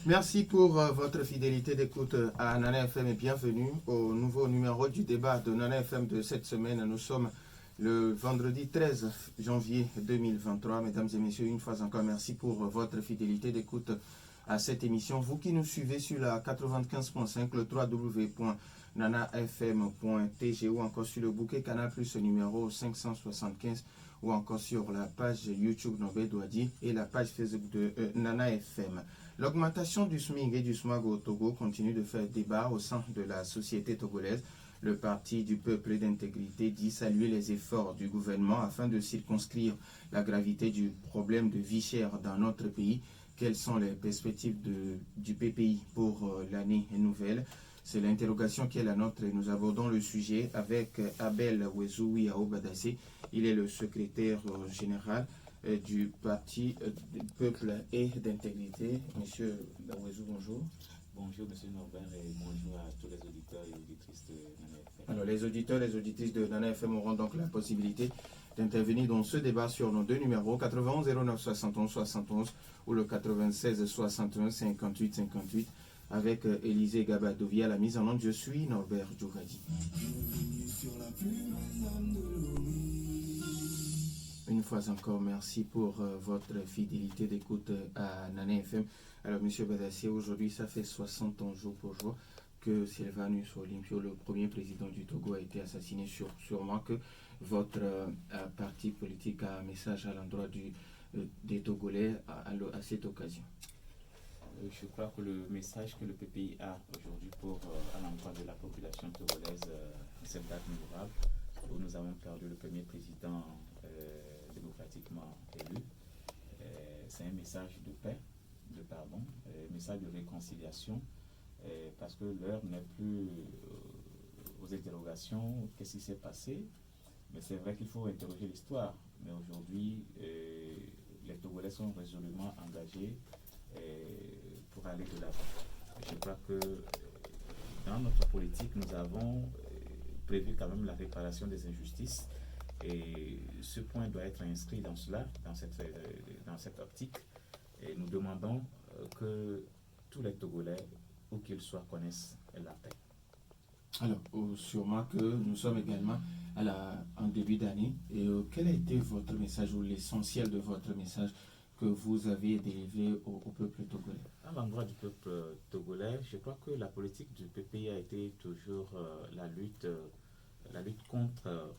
Merci pour votre fidélité d'écoute à Nana FM et bienvenue au nouveau numéro du débat de Nana FM de cette semaine. Nous sommes le vendredi 13 janvier 2023. Mesdames et messieurs, une fois encore, merci pour votre fidélité d'écoute à cette émission. Vous qui nous suivez sur la 95.5, le www.nanafm.tg ou encore sur le bouquet Canal Plus numéro 575 ou encore sur la page YouTube Nobé Douadi et la page Facebook de Nana FM. L'augmentation du SMIC et du SMAG au Togo continue de faire débat au sein de la société togolaise. Le Parti du peuple d'intégrité dit saluer les efforts du gouvernement afin de circonscrire la gravité du problème de vie chère dans notre pays. Quelles sont les perspectives du PPI pour l'année nouvelle? C'est l'interrogation qui est la nôtre et nous abordons le sujet avec Abel Wezoui Aobadase. Il est le secrétaire général du Parti du peuple et d'intégrité. Monsieur Wezoui, bonjour. Bonjour Monsieur Norbert et bonjour à tous les auditeurs et auditrices de Nana FM. Alors les auditeurs et les auditrices de Nana FM auront donc la possibilité d'intervenir dans ce débat sur nos deux numéros 91 09 71 71 ou le 96 61 58 58 avec Élisée Gabadovi à la mise en onde. Je suis Norbert Djougadi. Une fois encore, merci pour votre fidélité d'écoute à Nana FM. Alors, Monsieur Badassier, aujourd'hui, ça fait 60 ans jour pour jour que Sylvanus Olympio, le premier président du Togo, a été assassiné. Sûrement que votre parti politique a un message à l'endroit des Togolais à cette occasion. Je crois que le message que le PPI a aujourd'hui à l'endroit de la population togolaise, cette date mémorable où nous avons perdu le premier président démocratiquement élu, c'est un message de paix, de pardon, un message de réconciliation, parce que l'heure n'est plus aux interrogations, qu'est-ce qui s'est passé, mais c'est vrai qu'il faut interroger l'histoire. Mais aujourd'hui, les Togolais sont résolument engagés pour aller de l'avant. Je crois que dans notre politique, nous avons prévu quand même la réparation des injustices. Et ce point doit être inscrit dans cela, dans cette optique. Et nous demandons que tous les Togolais, où qu'ils soient, connaissent la paix. Alors, sûrement que nous sommes également en début d'année. Et quel a été votre message ou l'essentiel de votre message que vous avez délivré au peuple togolais? À l'endroit du peuple togolais, je crois que la politique du PPI a été toujours la lutte contre...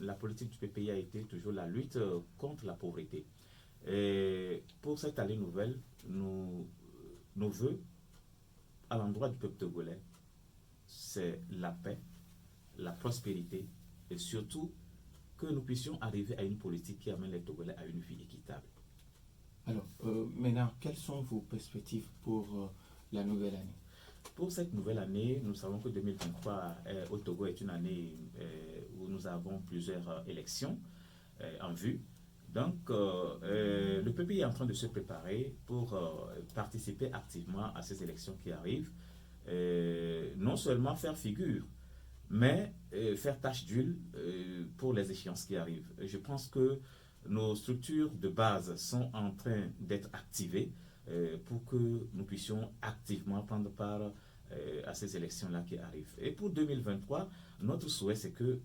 La politique du PPI a été toujours la lutte contre la pauvreté. Et pour cette année nouvelle, nos voeux à l'endroit du peuple togolais, c'est la paix, la prospérité et surtout que nous puissions arriver à une politique qui amène les Togolais à une vie équitable. Alors, maintenant, quelles sont vos perspectives pour la nouvelle année? Pour cette nouvelle année, nous savons que 2023 au Togo est une année où nous avons plusieurs élections en vue. Donc, le PPI est en train de se préparer pour participer activement à ces élections qui arrivent. Non seulement faire figure, mais faire tâche d'huile pour les échéances qui arrivent. Je pense que nos structures de base sont en train d'être activées pour que nous puissions activement prendre part à ces élections-là qui arrivent. Et pour 2023, notre souhait, c'est que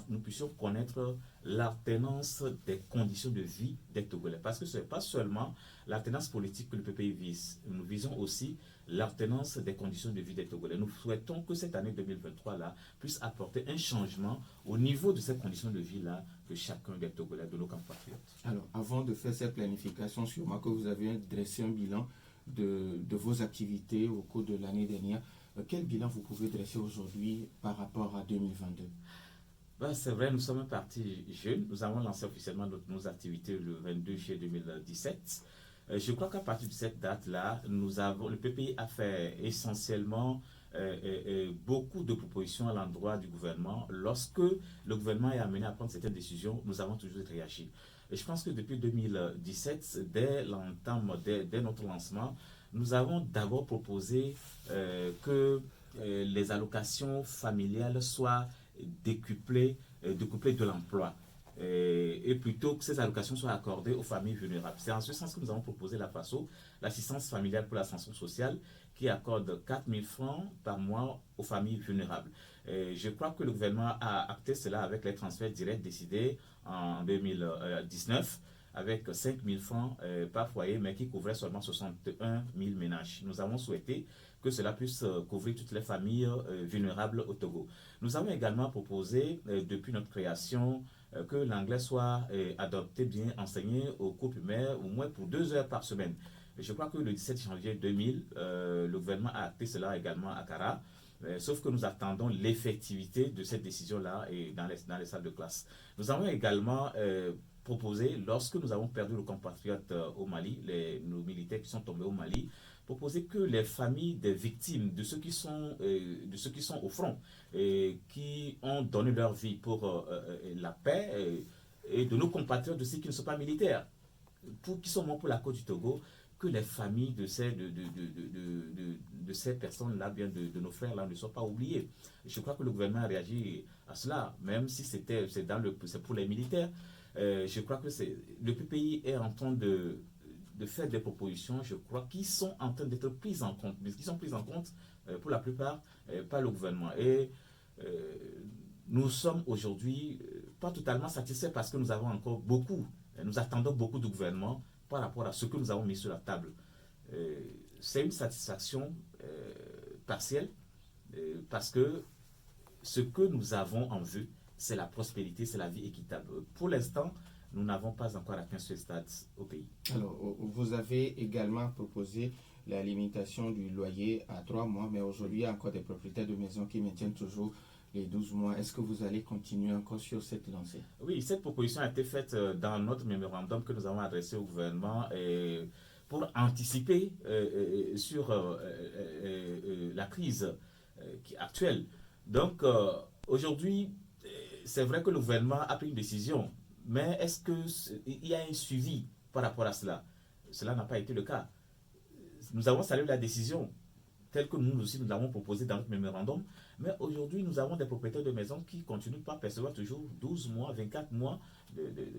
nous puissions connaître l'alternance des conditions de vie des Togolais. Parce que ce n'est pas seulement l'alternance politique que le PPI vise. Nous visons aussi l'alternance des conditions de vie des Togolais. Nous souhaitons que cette année 2023-là puisse apporter un changement au niveau de ces conditions de vie-là que chacun des Togolais, de nos compatriotes. Alors, avant de faire cette planification, sûrement que vous avez dressé un bilan de vos activités au cours de l'année dernière. Quel bilan vous pouvez dresser aujourd'hui par rapport à 2022? C'est vrai, nous sommes un parti jeune. Nous avons lancé officiellement nos activités le 22 juillet 2017. Je crois qu'à partir de cette date-là, le PPI a fait essentiellement beaucoup de propositions à l'endroit du gouvernement. Lorsque le gouvernement est amené à prendre certaines décisions, nous avons toujours réagi. Et je pense que depuis 2017, dès notre lancement, nous avons d'abord proposé que les allocations familiales soient décuplées de l'emploi. et plutôt que ces allocations soient accordées aux familles vulnérables. C'est en ce sens que nous avons proposé la FASO, l'assistance familiale pour l'ascension sociale, qui accorde 4 000 francs par mois aux familles vulnérables. Et je crois que le gouvernement a acté cela avec les transferts directs décidés en 2019 avec 5 000 francs par foyer, mais qui couvrait seulement 61 000 ménages. Nous avons souhaité que cela puisse couvrir toutes les familles vulnérables au Togo. Nous avons également proposé, depuis notre création, que l'anglais soit adopté, bien enseigné aux couples mères, au moins pour 2 heures par semaine. Je crois que le 17 janvier 2000, le gouvernement a acté cela également à Kara. Sauf que nous attendons l'effectivité de cette décision-là dans les salles de classe. Nous avons également proposé, lorsque nous avons perdu nos compatriotes au Mali, nos militaires qui sont tombés au Mali, proposer que les familles des victimes, de ceux qui sont au front, qui ont donné leur vie pour la paix, et de nos compatriotes aussi qui ne sont pas militaires, qui sont morts pour la côte du Togo, que les familles de ces personnes-là, bien de nos frères-là, ne soient pas oubliées. Je crois que le gouvernement a réagi à cela, même si c'est pour les militaires. Je crois que le PPI est en train de faire des propositions, je crois, qui sont en train d'être prises en compte, mais qui sont prises en compte pour la plupart par le gouvernement. Et nous sommes aujourd'hui pas totalement satisfaits parce que nous avons encore nous attendons beaucoup du gouvernement par rapport à ce que nous avons mis sur la table. C'est une satisfaction partielle parce que ce que nous avons en vue, c'est la prospérité, c'est la vie équitable. Pour l'instant, nous n'avons pas encore atteint ce stade au pays. Alors, vous avez également proposé la limitation du loyer à 3 mois, mais aujourd'hui, il y a encore des propriétaires de maisons qui maintiennent toujours les 12 mois. Est-ce que vous allez continuer encore sur cette lancée? Oui, cette proposition a été faite dans notre mémorandum que nous avons adressé au gouvernement pour anticiper sur la crise actuelle. Donc, aujourd'hui, c'est vrai que le gouvernement a pris une décision, mais est-ce qu'il y a un suivi par rapport à cela? Cela n'a pas été le cas. Nous avons salué la décision telle que nous aussi nous l'avons proposée dans notre mémorandum, mais aujourd'hui nous avons des propriétaires de maisons qui continuent pas à percevoir toujours 12 mois, 24 mois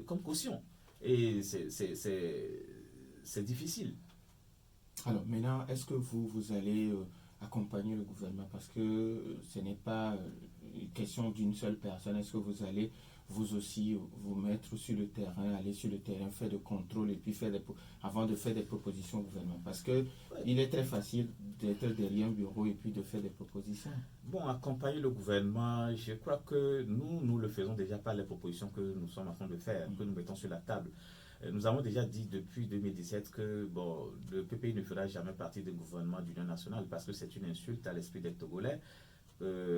comme caution. Et c'est difficile. Alors maintenant, est-ce que vous allez accompagner le gouvernement? Parce que ce n'est pas une question d'une seule personne. Est-ce que vous allez vous aussi vous mettre sur le terrain, aller sur le terrain, faire des contrôles et puis avant de faire des propositions au gouvernement? Parce que il est très facile d'être derrière un bureau et puis de faire des propositions. Bon, accompagner le gouvernement, je crois que nous le faisons déjà par les propositions que nous sommes en train de faire, que nous mettons sur la table. Nous avons déjà dit depuis 2017 que le PPI ne fera jamais partie du gouvernement d'union nationale parce que c'est une insulte à l'esprit des Togolais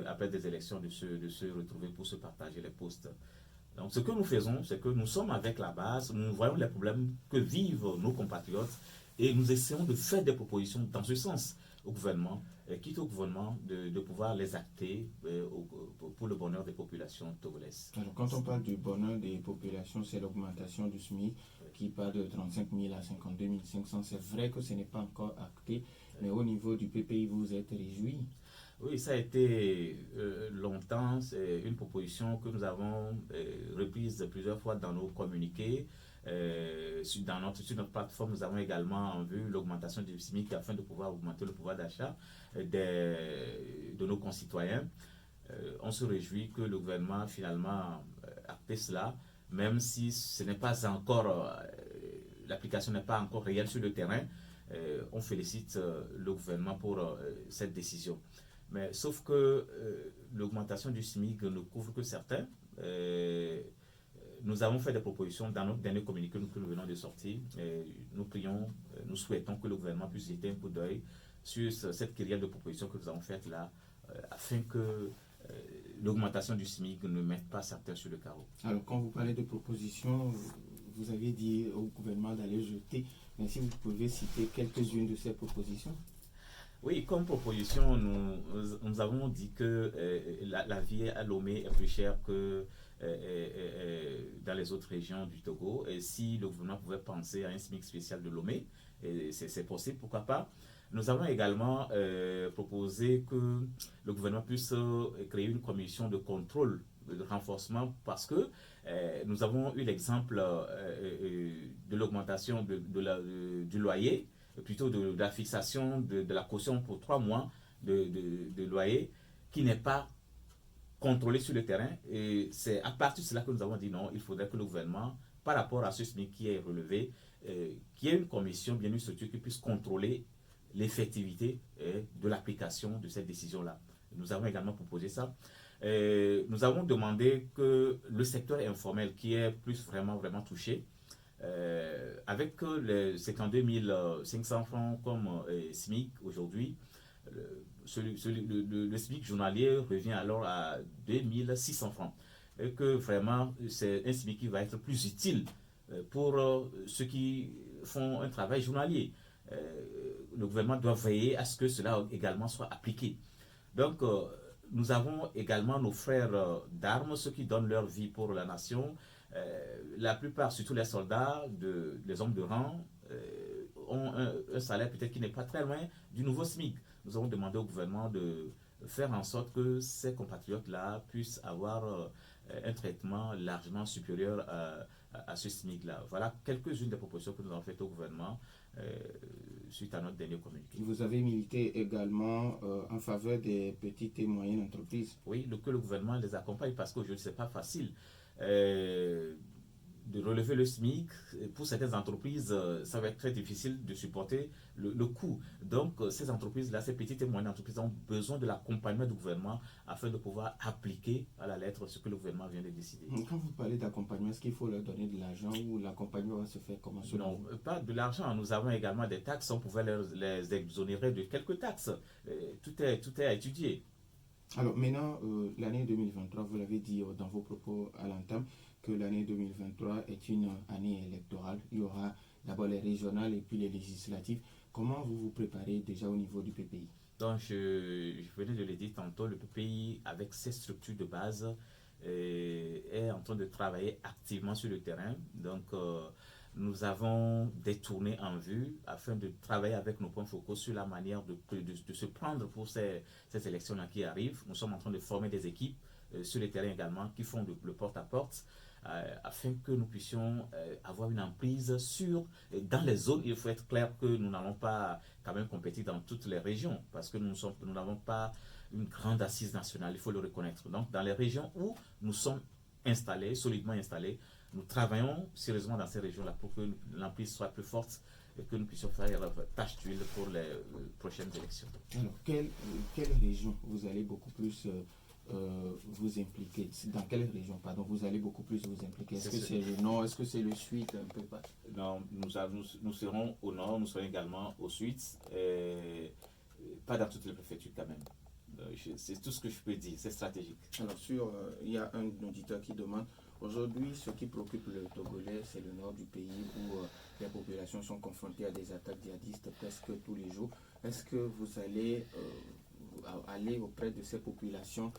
après des élections de se retrouver pour se partager les postes. Donc ce que nous faisons, c'est que nous sommes avec la base, nous voyons les problèmes que vivent nos compatriotes et nous essayons de faire des propositions dans ce sens au gouvernement, quitte au gouvernement de pouvoir les acter pour le bonheur des populations togolaises. Alors quand on parle du bonheur des populations, c'est l'augmentation du SMIC qui part de 35 000 à 52 500. C'est vrai que ce n'est pas encore acté, mais au niveau du PPI, vous êtes réjouis? Oui, ça a été longtemps, c'est une proposition que nous avons reprise plusieurs fois dans nos communiqués. Sur notre plateforme, nous avons également en vue l'augmentation du SMIC afin de pouvoir augmenter le pouvoir d'achat de nos concitoyens. On se réjouit que le gouvernement finalement acte cela, même si ce n'est pas encore, l'application n'est pas encore réelle sur le terrain. On félicite le gouvernement pour cette décision. Mais sauf que l'augmentation du SMIC ne couvre que certains. Nous avons fait des propositions dans notre dernier communiqué que nous venons de sortir. Nous souhaitons que le gouvernement puisse jeter un coup d'œil sur cette kyrielle de propositions que nous avons faites là, afin que l'augmentation du SMIC ne mette pas certains sur le carreau. Alors, quand vous parlez de propositions, vous avez dit au gouvernement d'aller jeter, mais si vous pouvez citer quelques-unes de ces propositions. Oui, comme proposition, nous avons dit que la vie à Lomé est plus chère que dans les autres régions du Togo. Et si le gouvernement pouvait penser à un SMIC spécial de Lomé, c'est possible, pourquoi pas. Nous avons également proposé que le gouvernement puisse créer une commission de contrôle de renforcement parce que nous avons eu l'exemple de l'augmentation du loyer, plutôt de la fixation de la caution pour 3 mois de loyer qui n'est pas contrôlé sur le terrain. Et c'est à partir de cela que nous avons dit non, il faudrait que le gouvernement, par rapport à ce SMIC qui est relevé, qu'il y ait une commission bien une structure qui puisse contrôler l'effectivité de l'application de cette décision-là. Nous avons également proposé ça. Nous avons demandé que le secteur informel qui est plus vraiment touché, avec c'est qu'en 2500 francs comme SMIC aujourd'hui, le SMIC journalier revient alors à 2600 francs. Et que vraiment, c'est un SMIC qui va être plus utile pour ceux qui font un travail journalier. Le gouvernement doit veiller à ce que cela également soit appliqué. Donc, nous avons également nos frères d'armes, ceux qui donnent leur vie pour la nation. La plupart, surtout les soldats, les hommes de rang, ont un salaire peut-être qui n'est pas très loin du nouveau SMIC. Nous avons demandé au gouvernement de faire en sorte que ces compatriotes-là puissent avoir un traitement largement supérieur à ce SMIC-là. Voilà quelques-unes des propositions que nous avons faites au gouvernement suite à notre dernier communiqué. Vous avez milité également en faveur des petites et moyennes entreprises. Oui, que le gouvernement les accompagne parce qu'aujourd'hui, ce n'est pas facile. De relever le SMIC, pour certaines entreprises, ça va être très difficile de supporter le coût. Donc, ces entreprises-là, ces petites et moyennes entreprises ont besoin de l'accompagnement du gouvernement afin de pouvoir appliquer à la lettre ce que le gouvernement vient de décider. Quand vous parlez d'accompagnement, est-ce qu'il faut leur donner de l'argent ou l'accompagnement va se faire comment? Non, pas de l'argent. Nous avons également des taxes. On pouvait les exonérer de quelques taxes. Tout est à étudier. Alors maintenant, l'année 2023, vous l'avez dit dans vos propos à l'entame, que l'année 2023 est une année électorale. Il y aura d'abord les régionales et puis les législatives. Comment vous vous préparez déjà au niveau du PPI? Donc, je venais de le dire tantôt, le PPI, avec ses structures de base, est en train de travailler activement sur le terrain. Donc, nous avons des tournées en vue afin de travailler avec nos points focaux sur la manière de se prendre pour ces élections-là qui arrivent. Nous sommes en train de former des équipes sur le terrain également qui font le porte-à-porte afin que nous puissions avoir une emprise dans les zones. Il faut être clair que nous n'allons pas quand même compétir dans toutes les régions parce que nous n'avons pas une grande assise nationale, il faut le reconnaître. Donc, dans les régions où nous sommes installés, solidement installés, nous travaillons sérieusement dans ces régions-là pour que l'emprise soit plus forte et que nous puissions faire tâche d'huile pour les prochaines élections. Alors, quelle région vous allez beaucoup plus vous impliquer? Dans quelle région, pardon, vous allez beaucoup plus vous impliquer? Est-ce que c'est le nord? Est-ce que c'est le sud? Un peu pas. Non, nous serons au nord, nous serons également au sud, pas dans toutes les préfectures quand même. C'est tout ce que je peux dire, c'est stratégique. Alors, il y a un auditeur qui demande, aujourd'hui, ce qui préoccupe le Togolais, c'est le nord du pays où les populations sont confrontées à des attaques djihadistes presque tous les jours. Est-ce que vous allez aller auprès de ces populations,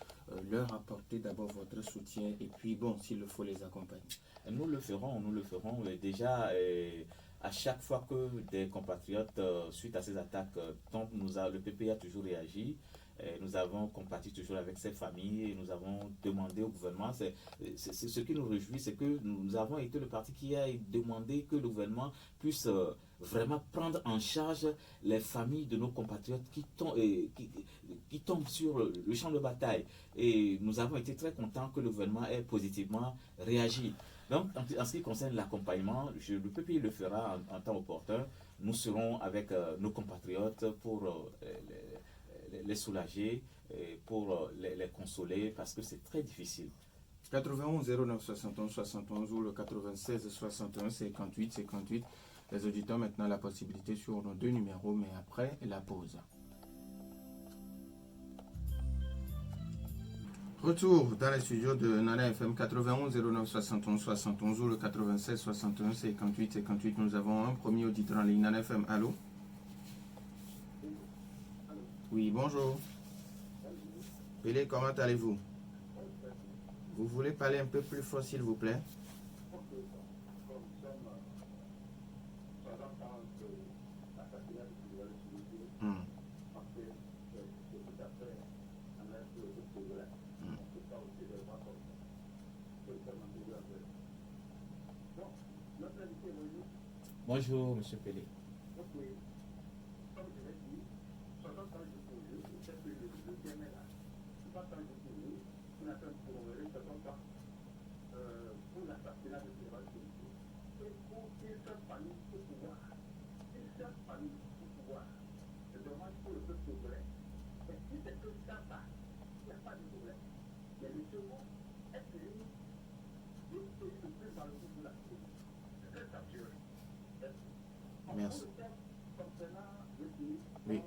leur apporter d'abord votre soutien et puis, bon, s'il le faut, les accompagner? Nous le ferons. Déjà, à chaque fois que des compatriotes, suite à ces attaques, le PPI a toujours réagi. Nous avons compati toujours avec ces familles et nous avons demandé au gouvernement, ce qui nous réjouit, c'est que nous avons été le parti qui a demandé que le gouvernement puisse vraiment prendre en charge les familles de nos compatriotes qui tombent sur le champ de bataille. Et nous avons été très contents que le gouvernement ait positivement réagi. Donc, en ce qui concerne l'accompagnement, le PPI le fera en temps opportun. Nous serons avec nos compatriotes pour les soulager, pour les consoler, parce que c'est très difficile. 91 09 71 71 ou le 96 61 58 58. Les auditeurs maintenant la possibilité sur nos deux numéros, mais après la pause. Retour dans les studios de Nana FM 91 09 71 71 ou le 96 61 58 58. Nous avons un premier auditeur en ligne. Nana FM, allô? Oui, bonjour. Pelé, comment allez-vous? Vous voulez parler un peu plus fort, s'il vous plaît? Bonjour, Monsieur Pelé. Merci. Oui.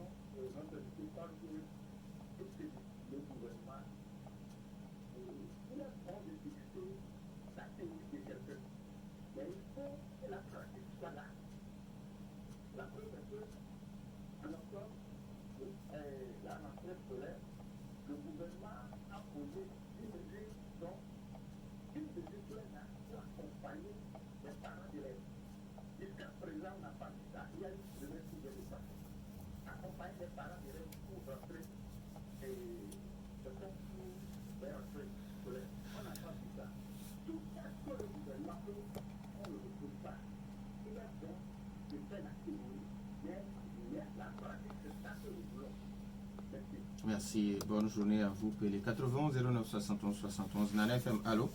Merci, bonne journée à vous, Pelé. 91 09 71 71, Nana FM, allô?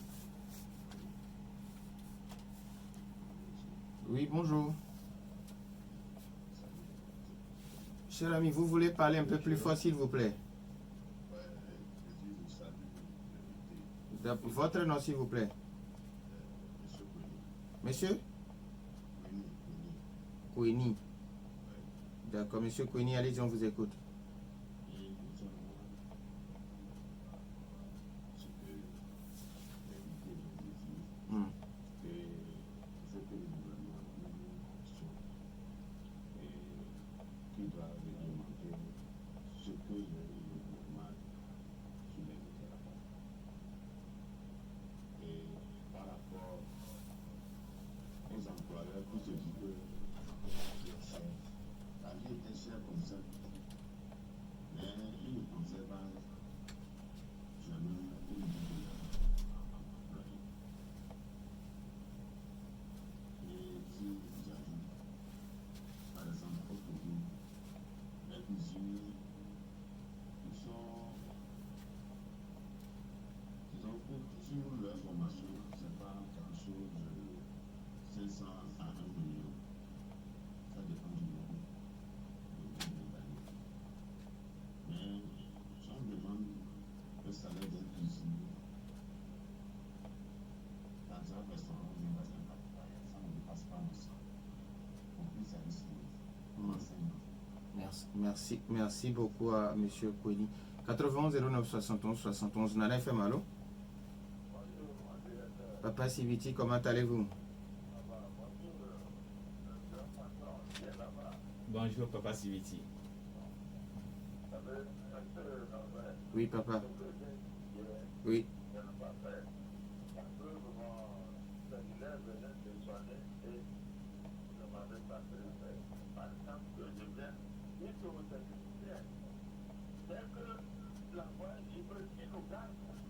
Oui, bonjour. Cher ami, vous voulez parler un peu plus fort, s'il vous plaît? Votre nom, s'il vous plaît? Monsieur? Koueni. D'accord, monsieur Koueni, allez-y, on vous écoute. Merci beaucoup à M. Koueni. 91 09 71 71, Nana FM, allô? Papa Siviti, comment allez-vous? Bonjour, Papa Siviti. Oui, papa. Oui.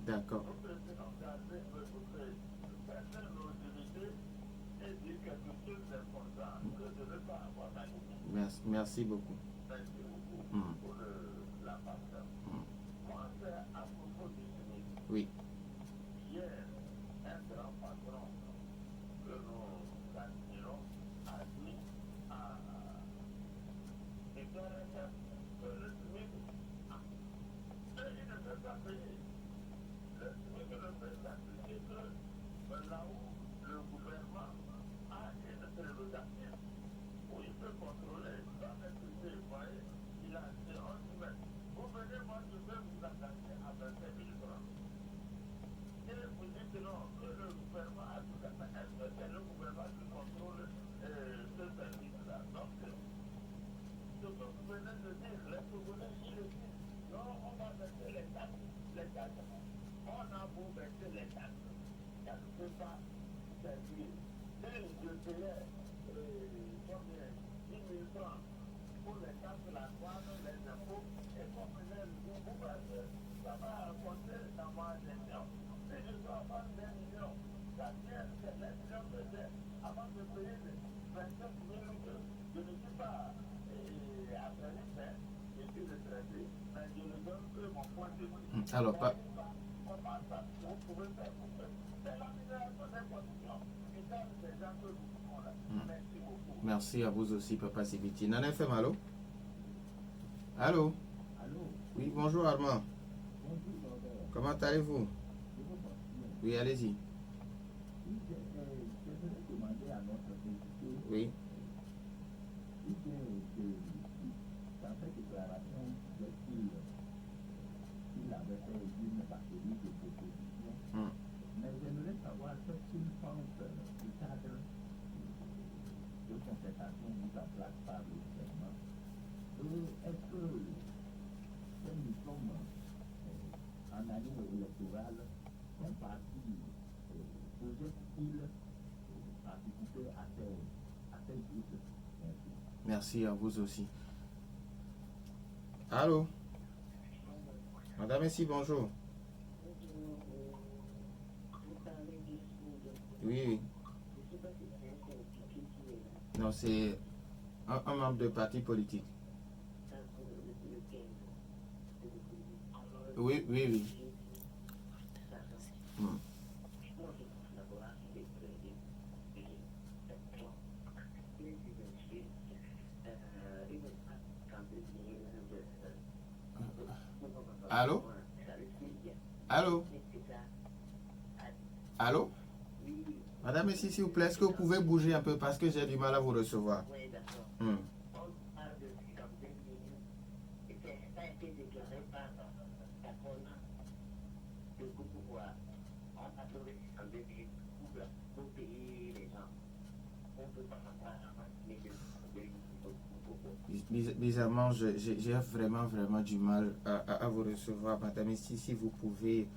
D'accord. Merci beaucoup. Oui. Alors, pas... Merci à vous aussi, Papa Sibiti. Nana FM, allô? Allô? Oui, bonjour Armand. Comment allez-vous? Oui, allez-y. Oui. Mais j'aimerais savoir ce qu'il pense du cadre de concertation mis en place par le gouvernement. Est-ce que, comme nous sommes en année électorale, un parti projette-t-il participer à ces groupes? Merci à vous aussi. Allô? Madame ici, bonjour. Oui, oui. Non, c'est un membre de parti politique. Oui, oui, oui. Hmm. Allô? Allô? Allô? Madame ici, s'il vous plaît, est-ce que vous pouvez bouger un peu parce que j'ai du mal à vous recevoir? Hmm. Bizarrement, j'ai vraiment du mal à vous recevoir. Madame ici, si vous pouvez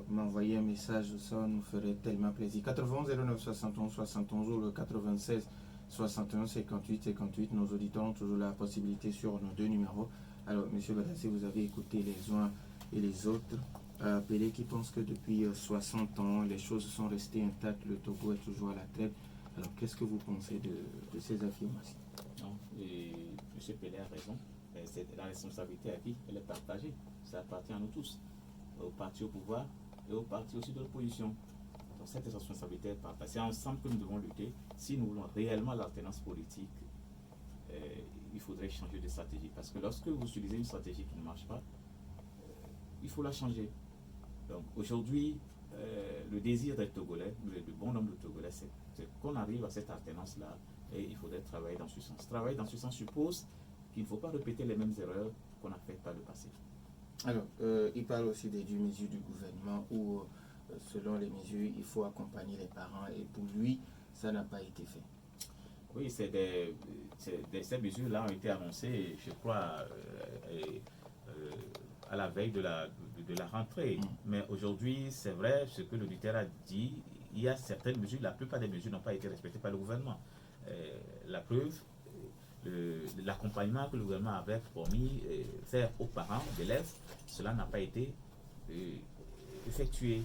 m'envoyer un message, ça nous ferait tellement plaisir. 91 09 71 71 ou le 96 61 58 58. Nos auditeurs ont toujours la possibilité sur nos deux numéros. Alors, Monsieur Badassi, vous avez écouté les uns et les autres. Pelé qui pense que depuis 60 ans, les choses sont restées intactes, le Togo est toujours à la traite. Alors, qu'est-ce que vous pensez de ces affirmations? Non, et M. Pelé a raison. C'est la responsabilité à qui elle est partagée. Ça appartient à nous tous, au parti au pouvoir et au parti aussi de l'opposition. Donc cette responsabilité est partagée. C'est ensemble que nous devons lutter. Si nous voulons réellement l'alternance politique, il faudrait changer de stratégie. Parce que lorsque vous utilisez une stratégie qui ne marche pas, il faut la changer. Donc aujourd'hui, le désir des Togolais, le bon nombre de Togolais, c'est qu'on arrive à cette alternance-là et il faudrait travailler dans ce sens. Travailler dans ce sens suppose qu'il ne faut pas répéter les mêmes erreurs qu'on a faites par le passé. Alors, il parle aussi des mesures du gouvernement où, selon les mesures, il faut accompagner les parents et pour lui, ça n'a pas été fait. Oui, ces mesures-là ont été annoncées, je crois, à la veille de la rentrée. Mais aujourd'hui, c'est vrai, ce que l'auditeur a dit, il y a certaines mesures, la plupart des mesures n'ont pas été respectées par le gouvernement. La preuve, l'accompagnement que le gouvernement avait promis faire aux parents d'élèves, cela n'a pas été effectué.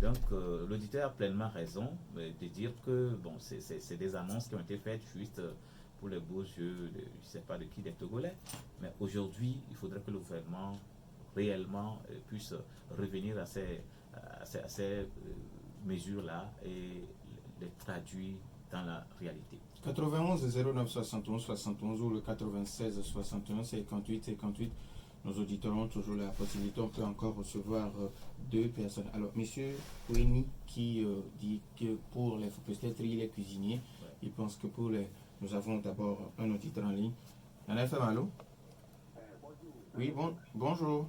Donc l'auditeur a pleinement raison de dire que bon, c'est des annonces qui ont été faites juste pour les beaux yeux, je ne sais pas de qui, des Togolais. Mais aujourd'hui, il faudrait que le gouvernement réellement puisse revenir à ces mesures-là et les traduire dans la réalité. 91 09 71 71 ou le 96 61 58 58. Nos auditeurs ont toujours la possibilité, on peut encore recevoir deux personnes. Alors, monsieur Oueni qui dit que pour les, peut-être il est cuisinier, ouais. Il pense que pour les, nous avons d'abord un auditeur en ligne. Un FM, allô? Oui, bonjour.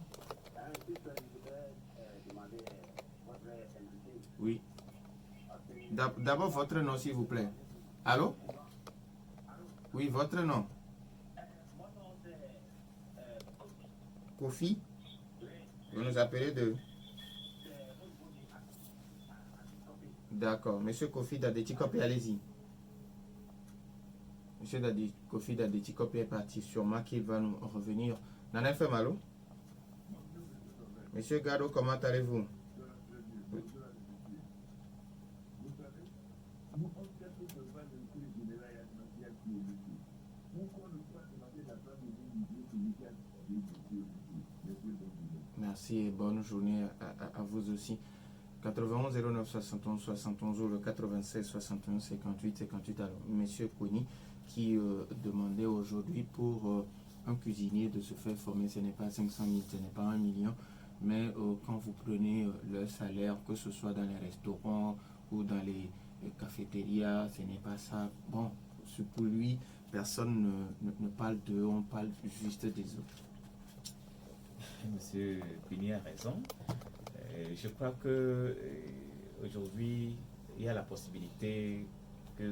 Oui. D'abord votre nom, s'il vous plaît. Allô? Oui, votre nom. Kofi? Vous nous appelez de... D'accord. Monsieur Kofi Dadetikopi, allez-y. Monsieur Kofi Dadetikopi est parti. Sûrement qu'il va nous revenir. Nana FM, allô? Monsieur Gado, comment allez-vous? Merci et bonne journée à vous aussi. 91 09 71 71 ou le 96 61 58 58. Alors, Monsieur Kouni qui demandait aujourd'hui pour un cuisinier de se faire former, ce n'est pas 500 000, ce n'est pas 1 million, mais quand vous prenez le salaire, que ce soit dans les restaurants ou dans les cafétérias, ce n'est pas ça. Bon, pour lui, personne ne parle d'eux, on parle juste des autres. Monsieur Pini a raison. Je crois que aujourd'hui, il y a la possibilité que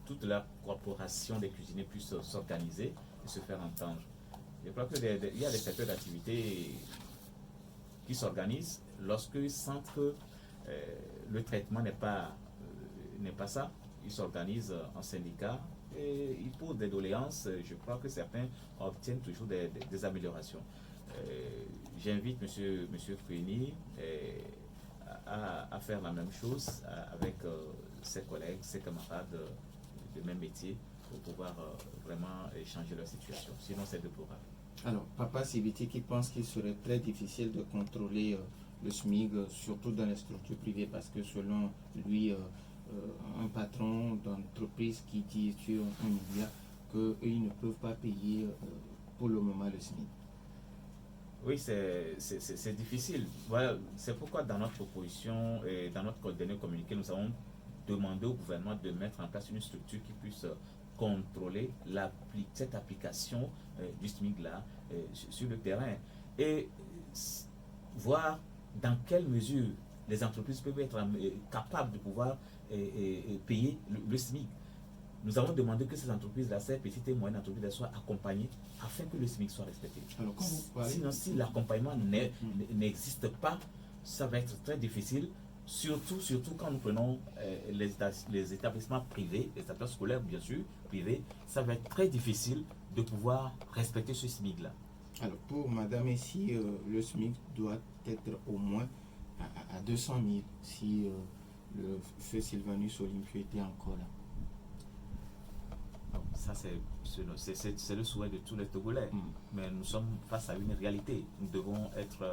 toute la corporation des cuisiniers puisse s'organiser et se faire entendre. Je crois qu'il y a des secteurs d'activité qui s'organisent lorsqu'ils sentent que le traitement n'est pas ça. Ils s'organisent en syndicat et ils posent des doléances. Je crois que certains obtiennent toujours des améliorations. J'invite M. Kouni à faire la même chose avec ses collègues, ses camarades de même métier pour pouvoir vraiment changer leur situation. Sinon, c'est déplorable. Alors, Papa Sibiti qui pense qu'il serait très difficile de contrôler le SMIC, surtout dans les structures privées, parce que selon lui, un patron d'entreprise qui dit sur un milliard qu'ils ne peuvent pas payer pour le moment le SMIC. Oui, c'est difficile. Voilà, c'est pourquoi dans notre proposition et dans notre dernier communiqué, nous avons demandé au gouvernement de mettre en place une structure qui puisse contrôler cette application du SMIC-là sur le terrain et voir dans quelle mesure les entreprises peuvent être capables de pouvoir payer le SMIC. Nous avons demandé que ces entreprises-là, ces petites et moyennes entreprises, soient accompagnées afin que le SMIC soit respecté. Alors, sinon, si l'accompagnement n'existe pas, ça va être très difficile, surtout quand nous prenons les établissements privés, les établissements scolaires bien sûr, privés, ça va être très difficile de pouvoir respecter ce SMIC-là. Alors, pour Madame ici, le SMIC doit être au moins à 200 000 si le feu Sylvanus Olympio était encore là. Ça, c'est le souhait de tous les Togolais. Mais nous sommes face à une réalité. Nous devons être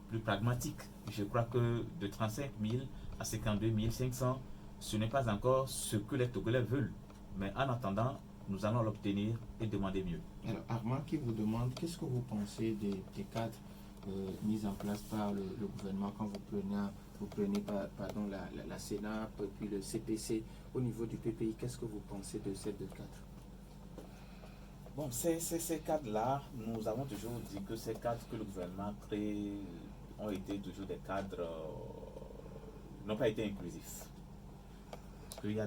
plus pragmatiques. Je crois que de 35 000 à 52 500, ce n'est pas encore ce que les Togolais veulent. Mais en attendant, nous allons l'obtenir et demander mieux. Alors, Armand qui vous demande, qu'est-ce que vous pensez des cadres mis en place par le gouvernement quand vous prenez la Sénat, puis le CPC au niveau du PPI, qu'est-ce que vous pensez de ces deux cadres? Bon, ces cadres-là, nous avons toujours dit que ces cadres que le gouvernement crée ont été toujours des cadres, n'ont pas été inclusifs. Parce qu'il y a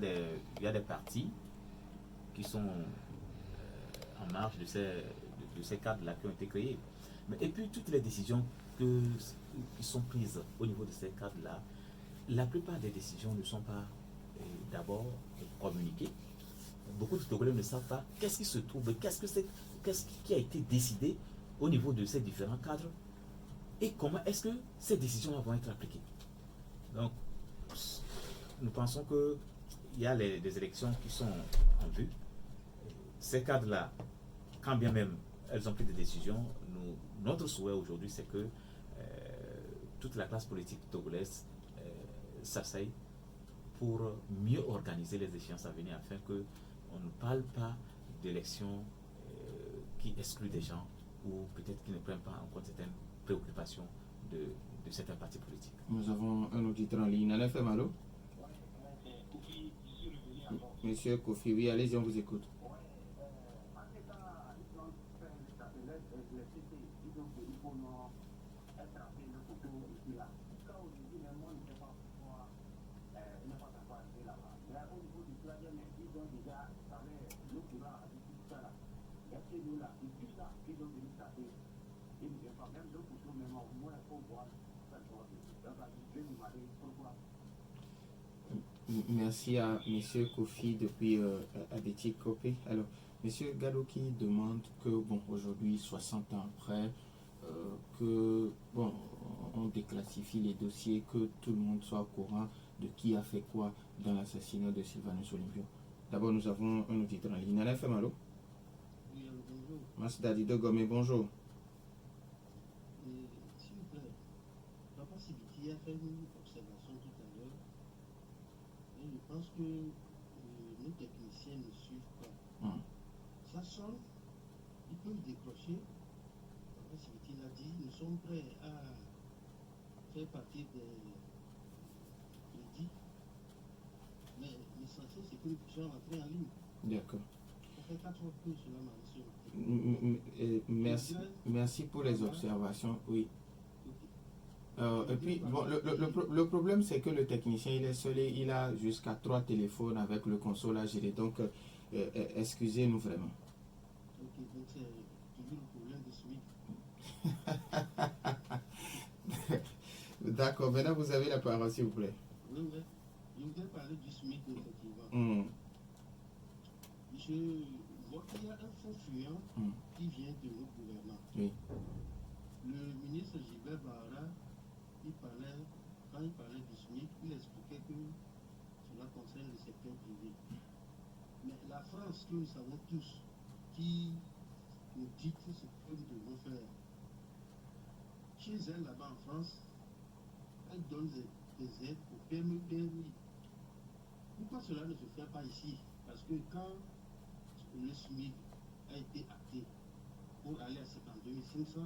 des partis qui sont en marge de ces cadres-là qui ont été créés. Et puis toutes les décisions qui sont prises au niveau de ces cadres-là, la plupart des décisions ne sont pas d'abord communiquées. Beaucoup de Togolais ne savent pas qu'est-ce qui se trouve, qu'est-ce qui a été décidé au niveau de ces différents cadres et comment est-ce que ces décisions vont être appliquées. Donc, nous pensons qu'il y a des élections qui sont en vue. Ces cadres-là, quand bien même elles ont pris des décisions, notre souhait aujourd'hui, c'est que toute la classe politique togolaise s'asseye pour mieux organiser les échéances à venir afin qu'on ne parle pas d'élections qui excluent des gens ou peut-être qui ne prennent pas en compte certaines préoccupations de certains partis politiques. Nous avons un auditeur en ligne. Alain Femalo. Monsieur Kofi, oui, allez-y, on vous écoute. Merci à M. Kofi depuis Abeti Kopé. Alors, M. Gallo qui demande que, bon, aujourd'hui, 60 ans après, on déclassifie les dossiers, que tout le monde soit au courant de qui a fait quoi dans l'assassinat de Sylvanus Olympio. D'abord, nous avons un auditeur en ligne. Alain Femalo. Oui, bonjour. Merci Dadi de Gomé, bonjour. qui a fait une observation tout à l'heure. Et je pense que nos techniciens ne suivent pas. Ça sonne, ils peuvent décrocher. Ce qu'il a dit, nous sommes prêts à faire partie des crédits. Mais l'essentiel, c'est que nous puissions rentrer en ligne. D'accord. Ça fait 4 fois que cela m'a reçu. Merci pour les observations, oui. Et puis, bon, le problème, c'est que le technicien, il est seul et il a jusqu'à 3 téléphones avec le console à gérer. Donc, excusez-nous vraiment. Ok, donc c'est toujours le problème de SMIC. D'accord, maintenant vous avez la parole, s'il vous plaît. Oui, oui. Je voudrais parler du SMIC, effectivement. Je vois qu'il y a un faux fuyant qui vient de nos gouvernements. Oui. Le ministre Gilbert Bahara, quand il parlait du SMIC, il expliquait que cela concerne le secteur privé. Mais la France, que nous savons tous, qui nous dicte ce que nous devons faire, chez elle, là-bas en France, elle donne des aides aux PME, PMI. Pourquoi cela ne se fait pas ici? Parce que quand le SMIC a été acté pour aller à 52 500,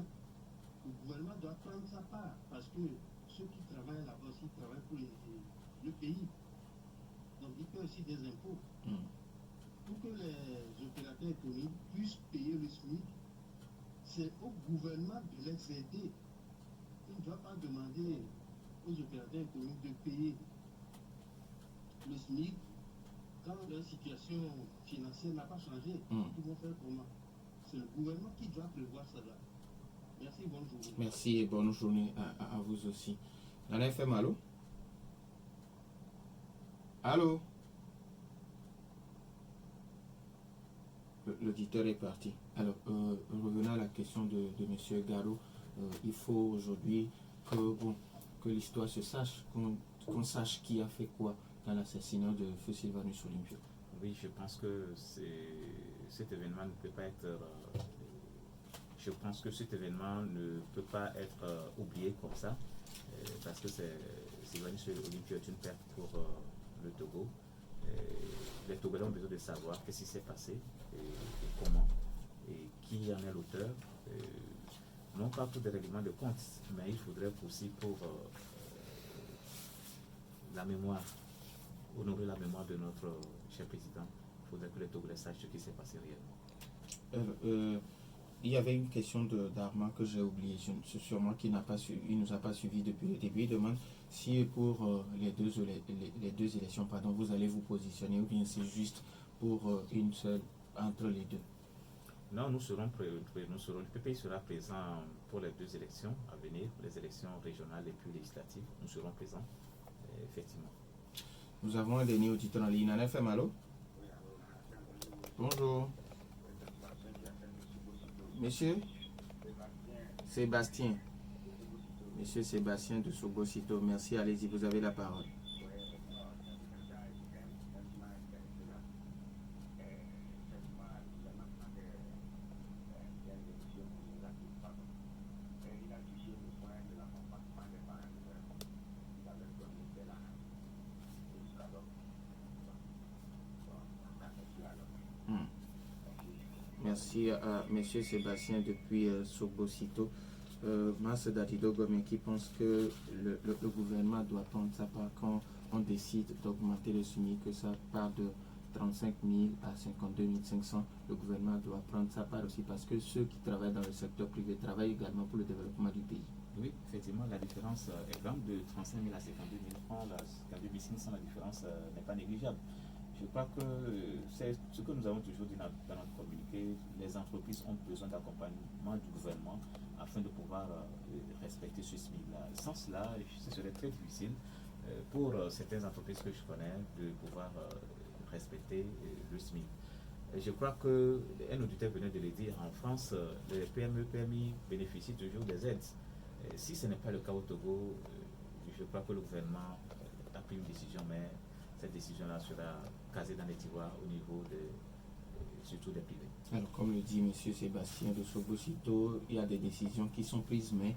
le gouvernement doit prendre sa part, parce que ceux qui travaillent là-bas aussi travaillent pour le pays. Donc ils paient aussi des impôts. Pour que les opérateurs économiques puissent payer le SMIC, c'est au gouvernement de les aider. Il ne doit pas demander aux opérateurs économiques de payer le SMIC quand leur situation financière n'a pas changé. Ils vont faire comment? C'est le gouvernement qui doit prévoir cela. Merci, bonne journée. Merci et bonne journée à vous aussi. Nana FM, allô? Allô? L'auditeur est parti. Alors, revenons à la question de M. Garot. Il faut aujourd'hui que l'histoire se sache, qu'on sache qui a fait quoi dans l'assassinat de Feu Sylvanus Olympio. Oui, je pense que cet événement ne peut pas être... je pense que cet événement ne peut pas être oublié comme ça, parce que Sylvanus Olympio est une perte pour le Togo. Les Togolais ont besoin de savoir qu'est-ce qui s'est passé et comment, et qui en est l'auteur. Non pas pour des règlements de compte, mais il faudrait aussi pour la mémoire, honorer la mémoire de notre cher président. Il faudrait que les Togolais sachent ce qui s'est passé réellement. Il y avait une question d'Armand que j'ai oubliée. C'est sûrement qu'il ne nous a pas suivis depuis le début. Il demande si pour les deux élections, pardon, vous allez vous positionner ou bien c'est juste pour une seule entre les deux. Non, le PPI sera présent pour les 2 élections à venir, les élections régionales et puis législatives. Nous serons présents, effectivement. Nous avons un dernier auditeur en ligne. Nana FM, allô? Bonjour. Monsieur Sébastien. Monsieur Sébastien de Sogosito, merci. Allez-y, vous avez la parole. Merci à Monsieur Sébastien depuis Sogosito. Mas Dadido Gomé qui pense que le gouvernement doit prendre sa part quand on décide d'augmenter le SMIC, que ça part de 35 000 à 52 500. Le gouvernement doit prendre sa part aussi parce que ceux qui travaillent dans le secteur privé travaillent également pour le développement du pays. Oui, effectivement, la différence est grande de 35 000 à 52 000 francs. 52 500, la différence n'est pas négligeable. Je crois que c'est ce que nous avons toujours dit dans notre communiqué. Les entreprises ont besoin d'accompagnement du gouvernement afin de pouvoir respecter ce SMIC-là. Sans cela, ce serait très difficile pour certaines entreprises que je connais de pouvoir respecter le SMIC. Et je crois qu'un auditeur venait de le dire, en France, les PME, PMI bénéficient toujours des aides. Si ce n'est pas le cas au Togo, je crois que le gouvernement a pris une décision, mais cette décision-là sera casée dans les tiroirs au niveau surtout des privés. Alors, comme le dit M. Sébastien de Sogosito, il y a des décisions qui sont prises, mais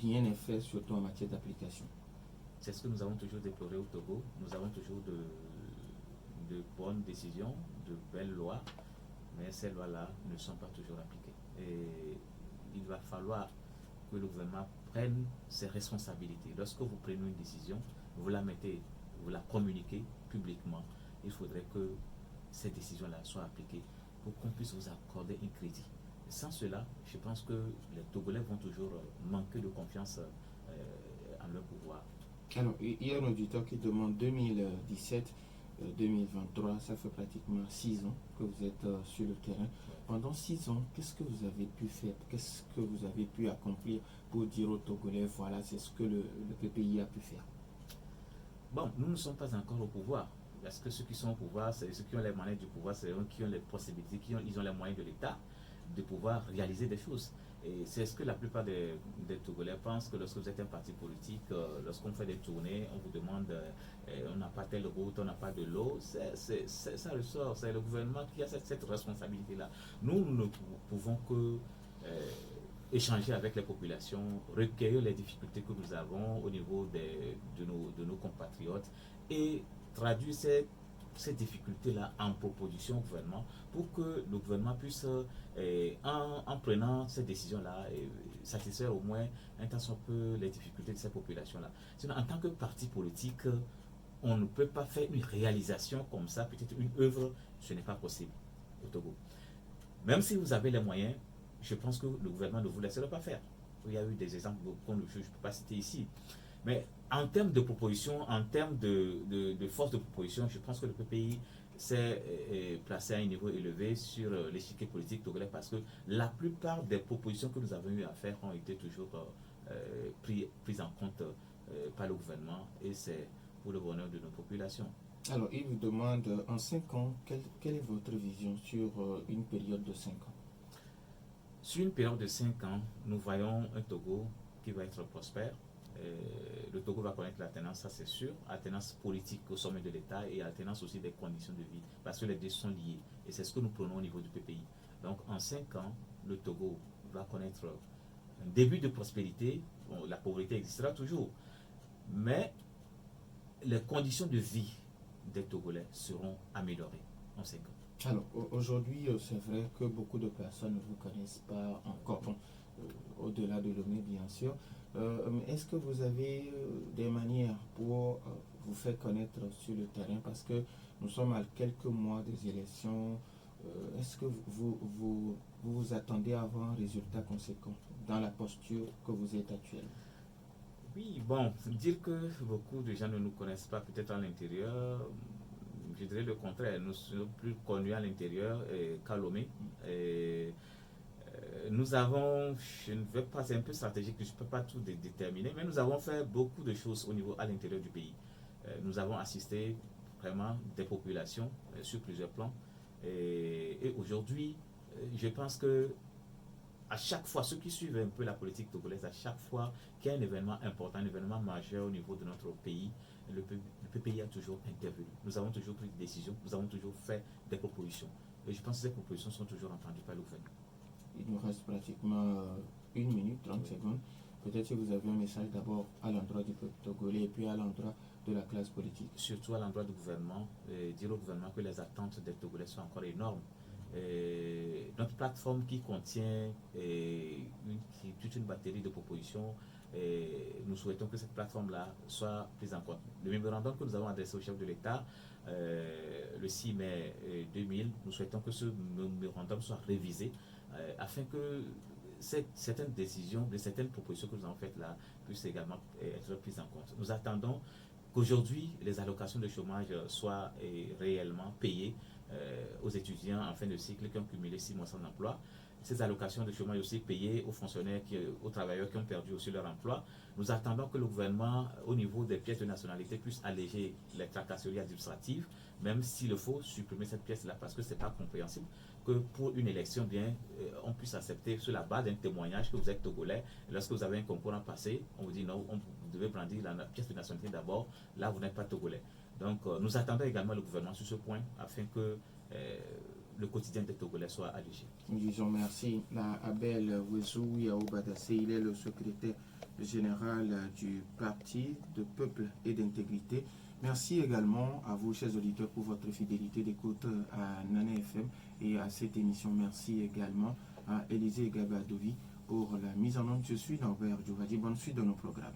rien n'est fait, surtout en matière d'application. C'est ce que nous avons toujours déploré au Togo. Nous avons toujours de bonnes décisions, de belles lois, mais ces lois-là ne sont pas toujours appliquées. Et il va falloir que le gouvernement prenne ses responsabilités. Lorsque vous prenez une décision, vous la mettez, vous la communiquez publiquement. Il faudrait que ces décisions-là soient appliquées pour qu'on puisse vous accorder un crédit. Sans cela, je pense que les Togolais vont toujours manquer de confiance en leur pouvoir. Alors, il y a un auditeur qui demande 2017, 2023, ça fait pratiquement 6 ans que vous êtes sur le terrain. Pendant 6 ans, qu'est-ce que vous avez pu faire? Qu'est-ce que vous avez pu accomplir pour dire aux Togolais, voilà, c'est ce que le PPI a pu faire? Bon, nous ne sommes pas encore au pouvoir. Parce que ceux qui sont au pouvoir, c'est ceux qui ont les moyens du pouvoir, c'est eux qui ont les possibilités, ils ont les moyens de l'État de pouvoir réaliser des choses. Et c'est ce que la plupart des Togolais pensent, que lorsque vous êtes un parti politique, lorsqu'on fait des tournées, on vous demande, on n'a pas telle route, on n'a pas de l'eau, ça ressort, c'est le gouvernement qui a cette responsabilité-là. Nous ne pouvons que échanger avec les populations, recueillir les difficultés que nous avons au niveau de nos compatriotes et traduire ces difficultés-là en proposition au gouvernement pour que le gouvernement puisse, en prenant ces décisions-là, satisfaire au moins un tant soit peu les difficultés de ces populations-là. Sinon, en tant que parti politique, on ne peut pas faire une réalisation comme ça, peut-être une œuvre, ce n'est pas possible au Togo. Même si vous avez les moyens, je pense que le gouvernement ne vous laissera pas faire. Il y a eu des exemples qu'on ne peux pas citer ici. Mais en termes de proposition, en termes de force de proposition, je pense que le PPI s'est placé à un niveau élevé sur l'échiquier politique togolais parce que la plupart des propositions que nous avons eu à faire ont été toujours prises en compte par le gouvernement et c'est pour le bonheur de nos populations. Alors, il vous demande, en 5 ans, quelle est votre vision sur une période de 5 ans? Sur une période de 5 ans, nous voyons un Togo qui va être prospère. Le Togo va connaître l'alternance, ça c'est sûr, alternance politique au sommet de l'État et alternance aussi des conditions de vie, parce que les deux sont liés. Et c'est ce que nous prenons au niveau du PPI. Donc en 5 ans, le Togo va connaître un début de prospérité. Bon, la pauvreté existera toujours, mais les conditions de vie des Togolais seront améliorées en 5 ans. Alors aujourd'hui, c'est vrai que beaucoup de personnes ne vous connaissent pas encore, au-delà de Lomé bien sûr. Est-ce que vous avez des manières pour vous faire connaître sur le terrain? Parce que nous sommes à quelques mois des élections. Est-ce que vous attendez à avoir un résultat conséquent dans la posture que vous êtes actuellement? Oui, bon, dire que beaucoup de gens ne nous connaissent pas peut-être à l'intérieur, je dirais le contraire. Nous sommes plus connus à l'intérieur qu'à Lomé. Nous avons, je ne vais pas, c'est un peu stratégique, je ne peux pas tout déterminer, mais nous avons fait beaucoup de choses au niveau à l'intérieur du pays. Nous avons assisté vraiment des populations sur plusieurs plans. Et aujourd'hui, je pense que à chaque fois, ceux qui suivent un peu la politique togolaise, à chaque fois qu'il y a un événement important, un événement majeur au niveau de notre pays, le PPI a toujours intervenu. Nous avons toujours pris des décisions, nous avons toujours fait des propositions. Et je pense que ces propositions sont toujours entendues par le gouvernement. Il nous reste pratiquement 1 minute, 30 secondes. Peut-être que vous avez un message d'abord à l'endroit du peuple togolais et puis à l'endroit de la classe politique. Surtout à l'endroit du gouvernement, dire au gouvernement que les attentes des Togolais sont encore énormes. Notre plateforme qui contient toute une batterie de propositions, nous souhaitons que cette plateforme-là soit prise en compte. Le mémorandum que nous avons adressé au chef de l'État le 6 mai 2000, nous souhaitons que ce mémorandum soit révisé afin que certaines décisions, certaines propositions que nous avons faites là puissent également être prises en compte. Nous attendons qu'aujourd'hui les allocations de chômage soient réellement payées aux étudiants en fin de cycle qui ont cumulé 6 mois sans emploi. Ces allocations de chômage aussi payées aux fonctionnaires, aux travailleurs qui ont perdu aussi leur emploi. Nous attendons que le gouvernement, au niveau des pièces de nationalité, puisse alléger les tracasseries administratives, même s'il faut supprimer cette pièce-là parce que ce n'est pas compréhensible que pour une élection, bien, on puisse accepter sur la base d'un témoignage que vous êtes togolais. Lorsque vous avez un concours à passer, on vous dit non, vous devez brandir la pièce de nationalité d'abord, là vous n'êtes pas togolais. Donc nous attendons également le gouvernement sur ce point afin que le quotidien des Togolais soit allégé. Nous disons merci à Abel Wezou Yaobadase. Il est le secrétaire général du Parti de Peuple et d'Intégrité. Merci également à vous, chers auditeurs, pour votre fidélité d'écoute à Nana FM et à cette émission. Merci également à Élisée Gabadovi pour la mise en onde. Je suis Norbert Djouvadi. Bonne suite de nos programmes.